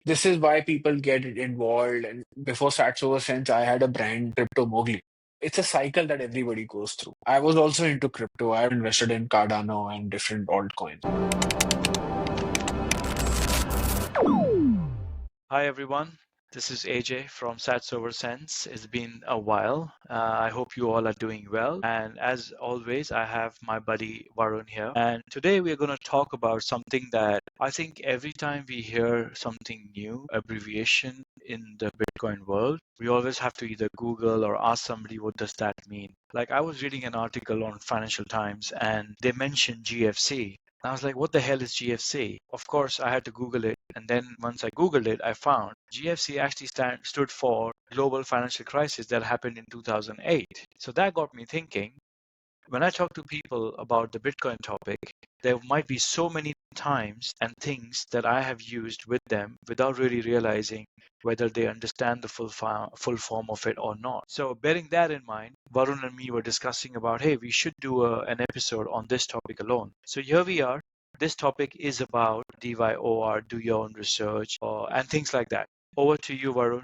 This is why people get involved. And before SatsOverCents, I had a brand, Crypto Mowgli. It's a cycle that everybody goes through. I was also into crypto. I invested in Cardano and different altcoins. Hi everyone, this is AJ from SatsOverCents. It's been a while. I hope you all are doing well. And as always, I have my buddy Varun here. And today we're going to talk about something that I think every time we hear something new, abbreviation in the Bitcoin world, we always have to either Google or ask somebody what does that mean. Like I was reading an article on Financial Times and they mentioned GFC. I was like, what the hell is GFC? Of course, I had to Google it. And then once I Googled it, I found GFC actually stood for Global Financial Crisis that happened in 2008. So that got me thinking. When I talk to people about the Bitcoin topic, there might be so many times and things that I have used with them without really realizing whether they understand the full form of it or not. So bearing that in mind, Varun and me were discussing about, hey, we should do an episode on this topic alone. So here we are. This topic is about DYOR, do your own research, and things like that. Over to you, Varun.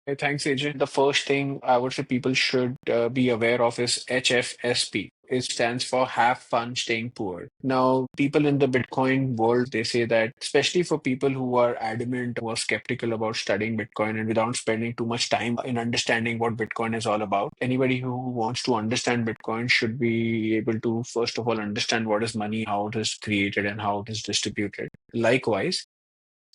Hey, thanks, AJ. The first thing I would say people should be aware of is HFSP. It stands for Have Fun Staying Poor. Now, people in the Bitcoin world, they say that, especially for people who are adamant or skeptical about studying Bitcoin and without spending too much time in understanding what Bitcoin is all about, anybody who wants to understand Bitcoin should be able to, first of all, understand what is money, how it is created, and how it is distributed. Likewise,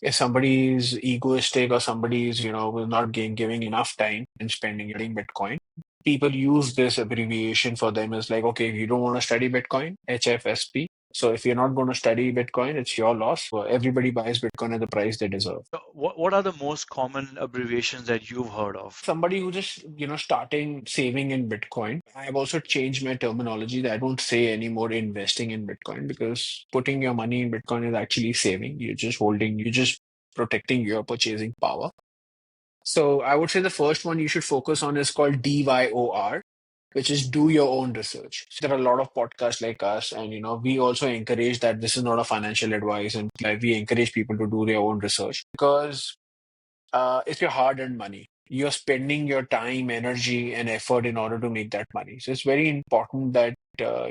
if somebody is egoistic or somebody is, will not giving enough time and spending studying Bitcoin, people use this abbreviation for them as like, okay, if you don't want to study Bitcoin, HFSP. So if you're not going to study Bitcoin, it's your loss. So everybody buys Bitcoin at the price they deserve. So what are the most common abbreviations that you've heard of? Somebody who just, starting saving in Bitcoin. I've also changed my terminology that I don't say anymore investing in Bitcoin because putting your money in Bitcoin is actually saving. You're just protecting your purchasing power. So I would say the first one you should focus on is called DYOR, which is do your own research. So there are a lot of podcasts like us, and we also encourage that this is not a financial advice, and like we encourage people to do their own research because it's your hard-earned money. You're spending your time, energy, and effort in order to make that money. So it's very important that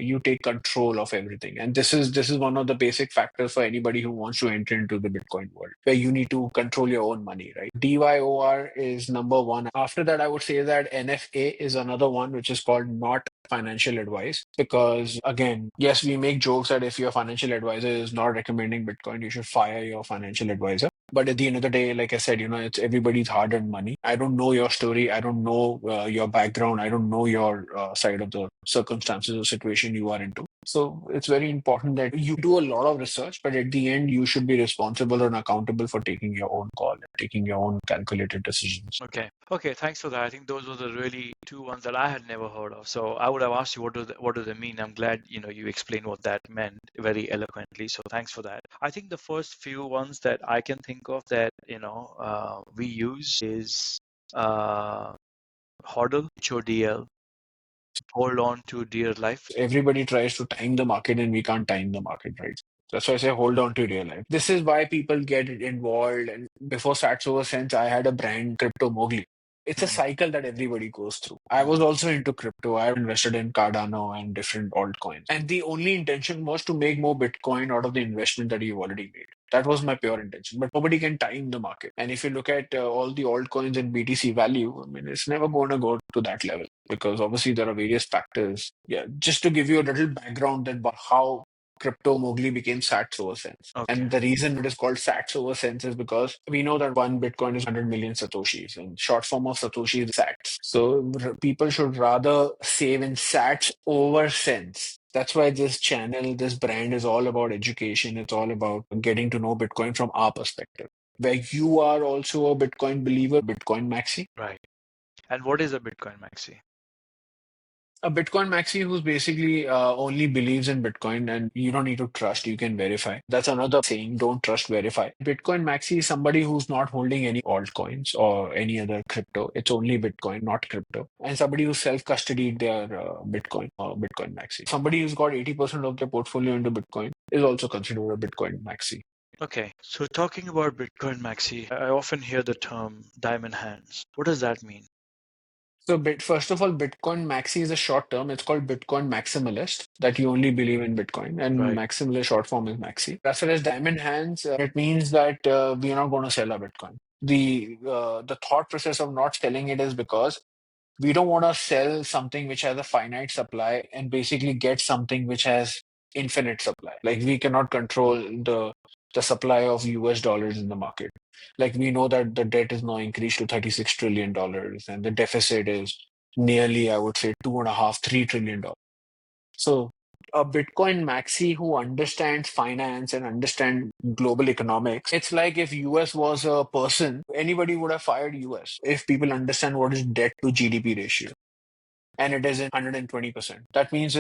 you take control of everything. And this is one of the basic factors for anybody who wants to enter into the Bitcoin world, where you need to control your own money, right? DYOR is number one. After that, I would say that NFA is another one, which is called not financial advice. Because again, yes, we make jokes that if your financial advisor is not recommending Bitcoin, you should fire your financial advisor. But at the end of the day, like I said, it's everybody's hard-earned money. I don't know your story. I don't know your background. I don't know your side of the circumstances or situation you are into. So it's very important that you do a lot of research, but at the end, you should be responsible and accountable for taking your own call, taking your own calculated decisions. Okay. Okay, thanks for that. I think those were the really two ones that I had never heard of. So I would have asked you what do they mean? I'm glad, you explained what that meant very eloquently. So thanks for that. I think the first few ones that I can think of that, we use is HODL, HODL, hold on to dear life. Everybody tries to time the market and we can't time the market, right? That's why I say hold on to real life. This is why people get involved. And before SatsOverCents, I had a brand, Crypto Mowgli. It's a Mhm, cycle that everybody goes through. I mhm. was also into crypto. I invested in Cardano and different altcoins. And the only intention was to make more Bitcoin out of the investment that you've already made. That was my pure intention. But nobody can time the market. And if you look at all the altcoins and BTC value, I mean, it's never going to go to that level because obviously there are various factors. Yeah, just to give you a little background that how Crypto Mowgli became SatsOverCents. Okay. And the reason it is called SatsOverCents is because we know that one Bitcoin is 100 million Satoshis, and short form of Satoshi is Sats. So people should rather save in Sats over cents. That's why this channel, this brand is all about education. It's all about getting to know Bitcoin from our perspective. Where you are also a Bitcoin believer, Bitcoin maxi. Right. And what is a Bitcoin maxi? A Bitcoin maxi who's basically only believes in Bitcoin and you don't need to trust, you can verify. That's another saying, don't trust, verify. Bitcoin maxi is somebody who's not holding any altcoins or any other crypto. It's only Bitcoin, not crypto. And somebody who self-custodied their Bitcoin or Bitcoin maxi. Somebody who's got 80% of their portfolio into Bitcoin is also considered a Bitcoin maxi. Okay, so talking about Bitcoin Maxi, I often hear the term diamond hands. What does that mean? So, first of all, Bitcoin Maxi is a short term. It's called Bitcoin Maximalist, that you only believe in Bitcoin, and Right. Maximalist short form is Maxi. As far as Diamond Hands, it means that we are not going to sell our Bitcoin. The thought process of not selling it is because we don't want to sell something which has a finite supply and basically get something which has infinite supply. Like we cannot control the supply of US dollars in the market. Like we know that the debt is now increased to $36 trillion and the deficit is nearly, I would say, two and a half, $3 trillion. So a Bitcoin maxi who understands finance and understand global economics, it's like if US was a person, anybody would have fired US if people understand what is debt to GDP ratio and it is in 120%. That means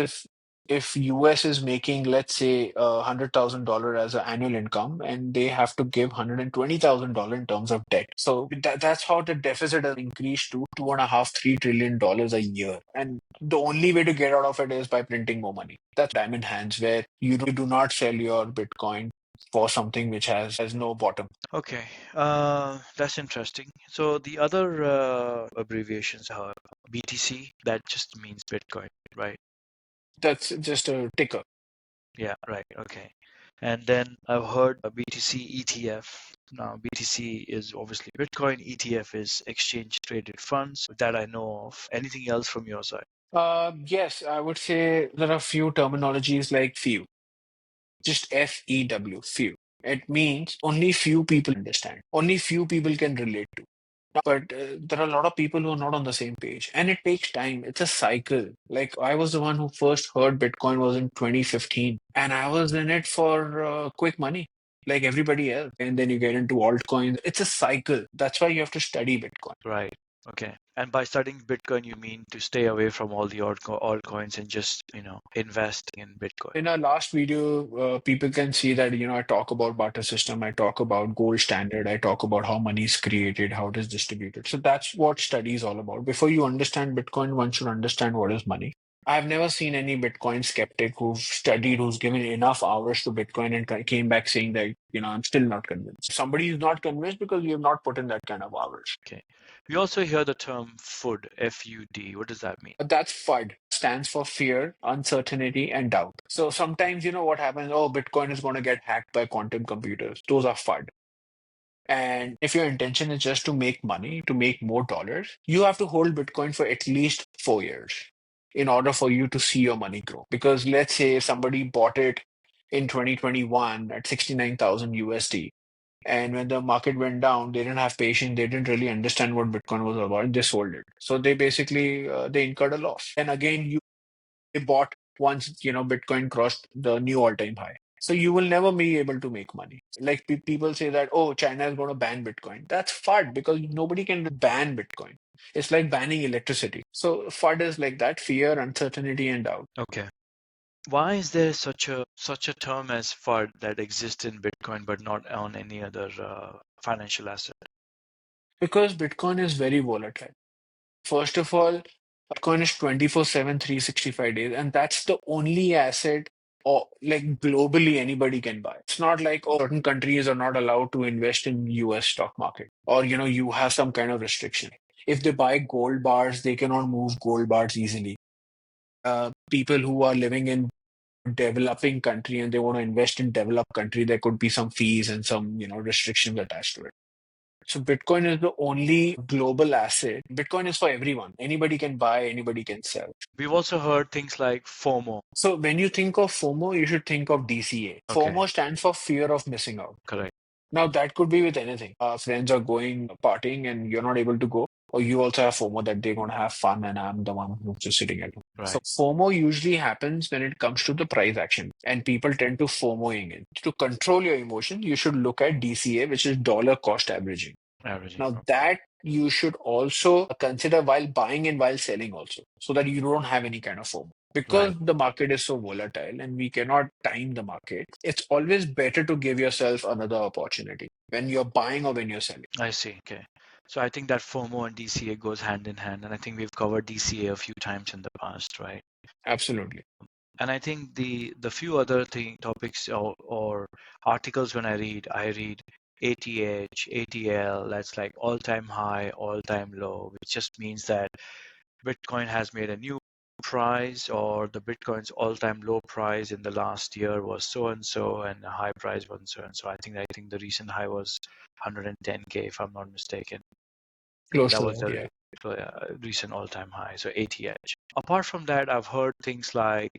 if US is making, let's say, $100,000 as an annual income, and they have to give $120,000 in terms of debt. So that's how the deficit has increased to two and a half, $3 trillion a year. And the only way to get out of it is by printing more money. That's diamond hands, where you do not sell your Bitcoin for something which has no bottom. Okay, that's interesting. So the other abbreviations are BTC, that just means Bitcoin, right? That's just a ticker. Yeah, right. Okay. And then I've heard a BTC ETF. Now, BTC is obviously Bitcoin, ETF is exchange traded funds that I know of. Anything else from your side? Yes, I would say there are few terminologies like few. Just FEW, few. It means only few people understand, only few people can relate to. But there are a lot of people who are not on the same page, and it takes time. It's a cycle. Like I was the one who first heard Bitcoin was in 2015, and I was in it for quick money, like everybody else. And then you get into altcoins. It's a cycle. That's why you have to study Bitcoin. Right. Okay. And by studying Bitcoin, you mean to stay away from all the altcoins and just, invest in Bitcoin. In our last video, people can see that, I talk about barter system, I talk about gold standard, I talk about how money is created, how it is distributed. So that's what study is all about. Before you understand Bitcoin, one should understand what is money. I've never seen any Bitcoin skeptic who's studied, who's given enough hours to Bitcoin and came back saying that, I'm still not convinced. Somebody is not convinced because you have not put in that kind of hours. Okay. We also hear the term FUD, F-U-D. What does that mean? But that's FUD, stands for fear, uncertainty, and doubt. So sometimes you know what happens, oh, Bitcoin is going to get hacked by quantum computers. Those are FUD. And if your intention is just to make money, to make more dollars, you have to hold Bitcoin for at least 4 years in order for you to see your money grow. Because let's say somebody bought it in 2021 at 69,000 USD. And when the market went down, they didn't have patience. They didn't really understand what Bitcoin was about. They sold it. So they basically they incurred a loss. And again, they bought once Bitcoin crossed the new all-time high. So you will never be able to make money. Like people say that, oh, China is going to ban Bitcoin. That's FUD because nobody can ban Bitcoin. It's like banning electricity. So FUD is like that: fear, uncertainty, and doubt. Okay. Why is there such a term as FUD that exists in Bitcoin but not on any other financial asset? Because Bitcoin is very volatile. First of all, Bitcoin is 24/7, 365 days, and that's the only asset or like globally anybody can buy. It's not like, oh, certain countries are not allowed to invest in US stock market or you have some kind of restriction. If they buy gold bars, they cannot move gold bars easily. People who are living in developing country and they want to invest in developed country, there could be some fees and some restrictions attached to it. So Bitcoin is the only global asset. Bitcoin is for everyone. Anybody can buy, anybody can sell. We've also heard things like FOMO. So when you think of FOMO, you should think of DCA. Okay, FOMO stands for fear of missing out. correct. Now that could be with anything. Friends are going partying and you're not able to go. Or you also have FOMO that they're going to have fun and I'm the one who's just sitting at home. So Right. FOMO usually happens when it comes to the price action and people tend to FOMOing it. To control your emotion, you should look at DCA, which is dollar cost averaging. Averaging. Now that you should also consider while buying and while selling also, so that you don't have any kind of FOMO. Right. Because the market is so volatile and we cannot time the market, it's always better to give yourself another opportunity when you're buying or when you're selling. I see. Okay. So I think that FOMO and DCA goes hand in hand, and I think we've covered DCA a few times in the past, right? Absolutely. And I think the few other topics or articles when I read ATH, ATL, that's like all-time high, all-time low, which just means that Bitcoin has made a new price, or the Bitcoin's all-time low price in the last year was so and so, and the high price was so and so. I think the recent high was 110K, if I'm not mistaken. Close That to was that, the yeah. recent all-time high. So ATH. Apart from that, I've heard things like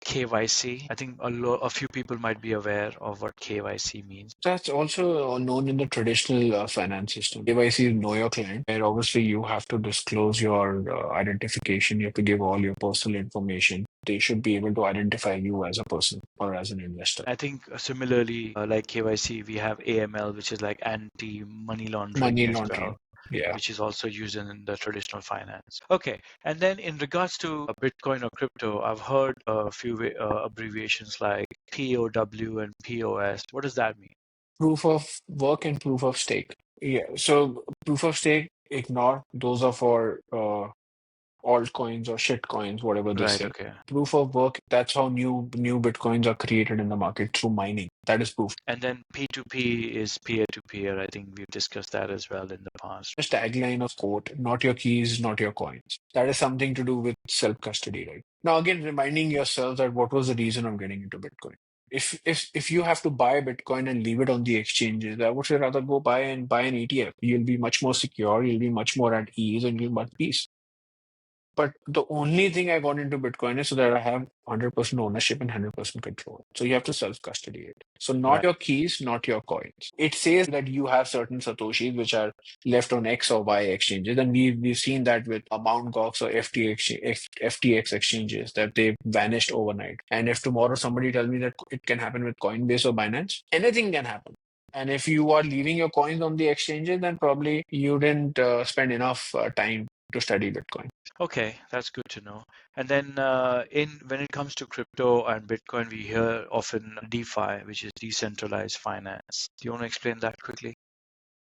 KYC. I think a few people might be aware of what KYC means. That's also known in the traditional finance system. KYC is know your client, where obviously you have to disclose your identification. You have to give all your personal information. They should be able to identify you as a person or as an investor. I think similarly, like KYC, we have AML, which is like anti-money laundering Money as well, laundering. Yeah. which is also used in the traditional finance. Okay, and then in regards to Bitcoin or crypto, I've heard a few abbreviations like POW and POS. What does that mean? Proof of work and proof of stake. Yeah. So proof of stake, ignore. Those are for altcoins or shit coins, whatever they Right, say. okay. Proof of work, that's how new bitcoins are created in the market through mining. That is proof. And then P2P is peer-to-peer. I think we've discussed that as well in the past. Just tagline of quote, not your keys, not your coins. That is something to do with self-custody, right? Now again, reminding yourself that what was the reason of getting into Bitcoin. If you have to buy Bitcoin and leave it on the exchanges, I would say rather go buy an ETF. You'll be much more secure, you'll be much more at ease, and you'll be at peace. But the only thing I got into Bitcoin is so that I have 100% ownership and 100% control. So you have to self-custody it. So not Right. your keys, not your coins. It says that you have certain Satoshis which are left on X or Y exchanges. And we've seen that with Mt. Gox or FTX exchanges that they've vanished overnight. And if tomorrow somebody tells me that it can happen with Coinbase or Binance, anything can happen. And if you are leaving your coins on the exchanges, then probably you didn't spend enough time to study Bitcoin. Okay, that's good to know. And then in when it comes to crypto and Bitcoin, we hear often DeFi, which is decentralized finance. Do you want to explain that quickly?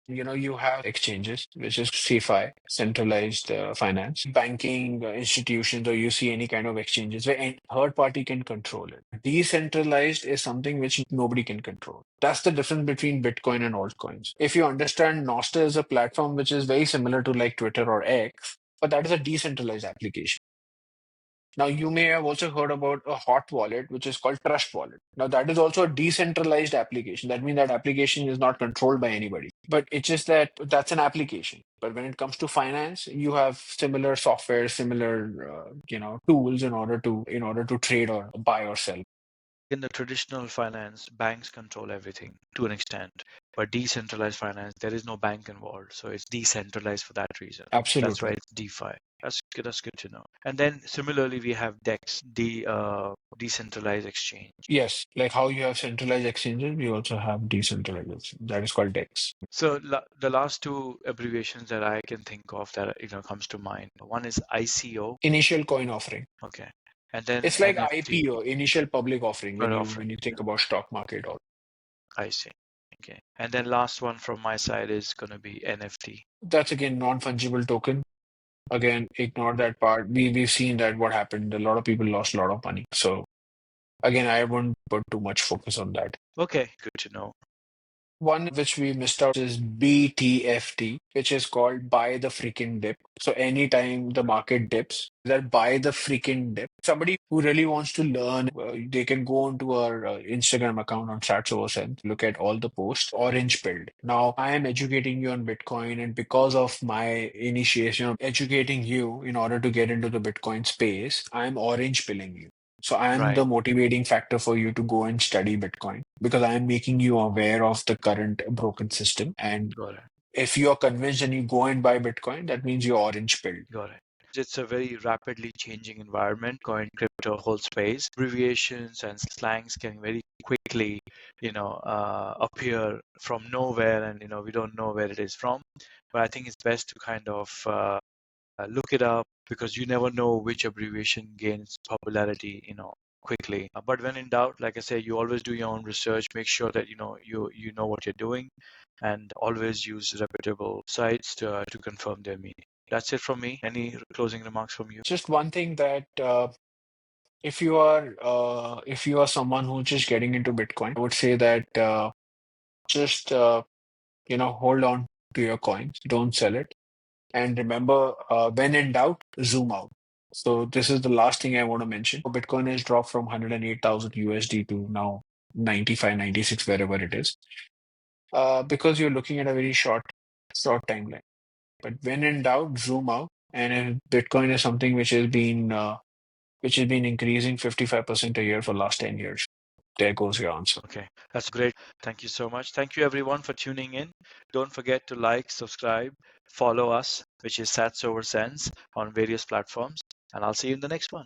You have exchanges, which is CeFi, centralized finance, banking institutions, or you see any kind of exchanges where any third party can control it. Decentralized is something which nobody can control. That's the difference between Bitcoin and altcoins. If you understand, Nostr is a platform which is very similar to like Twitter or X, but that is a decentralized application. Now, you may have also heard about a hot wallet, which is called Trust Wallet. Now, that is also a decentralized application. That means that application is not controlled by anybody, but it's just that that's an application. But when it comes to finance, you have similar software, similar tools in order to trade or buy or sell. In the traditional finance, banks control everything to an extent, but decentralized finance, there is no bank involved, so it's decentralized for that reason. That's why Absolutely. it's DeFi. That's good. That's good to know. And then similarly, we have DEX, the decentralized exchange. Yes, like how you have centralized exchanges, we also have decentralized. That is called DEX. So the last two abbreviations that I can think of that comes to mind. One is ICO. Initial coin offering. Okay, and then It's like NFT. IPO, initial public offering, when Per you offering. when you think about stock market. Or I see. Okay, and then last one from my side is going to be NFT. that's again non-fungible token. Again, ignore that part. We've seen that what happened. A lot of people lost a lot of money. So again, I won't put too much focus on that. Okay, good to know. One which we missed out is BTFT, which is called buy the freaking dip. So anytime the market dips, that buy the freaking dip. Somebody who really wants to learn, they can go onto our Instagram account on SatsOverCents, look at all the posts, orange pilled. Now, I am educating you on Bitcoin, and because of my initiation of educating you in order to get into the Bitcoin space, I'm orange pilling you. So I'm Right, the motivating factor for you to go and study Bitcoin because I'm making you aware of the current broken system. And got it, if you're convinced and you go and buy Bitcoin, that means you're orange pilled. got it. It's a very rapidly changing environment. Coin crypto whole space. Abbreviations and slangs can very quickly, appear from nowhere, and we don't know where it is from. But I think it's best to kind of look it up because you never know which abbreviation gains popularity, quickly. But when in doubt, like I say, you always do your own research. Make sure that you know what you're doing, and always use reputable sites to confirm their meaning. That's it from me. Any closing remarks from you? Just one thing that if you are someone who's just getting into Bitcoin, I would say that just hold on to your coins, don't sell it, and remember, when in doubt, zoom out. So this is the last thing I want to mention. Bitcoin has dropped from 108,000 USD to now 95, 96, wherever it is, because you're looking at a very short timeline. But when in doubt, zoom out. And if Bitcoin is something which has been increasing 55% a year for last 10 years. There goes your answer. Okay, that's great. Thank you so much. Thank you everyone for tuning in. Don't forget to like, subscribe, follow us, which is SatsOverCents on various platforms, and I'll see you in the next one.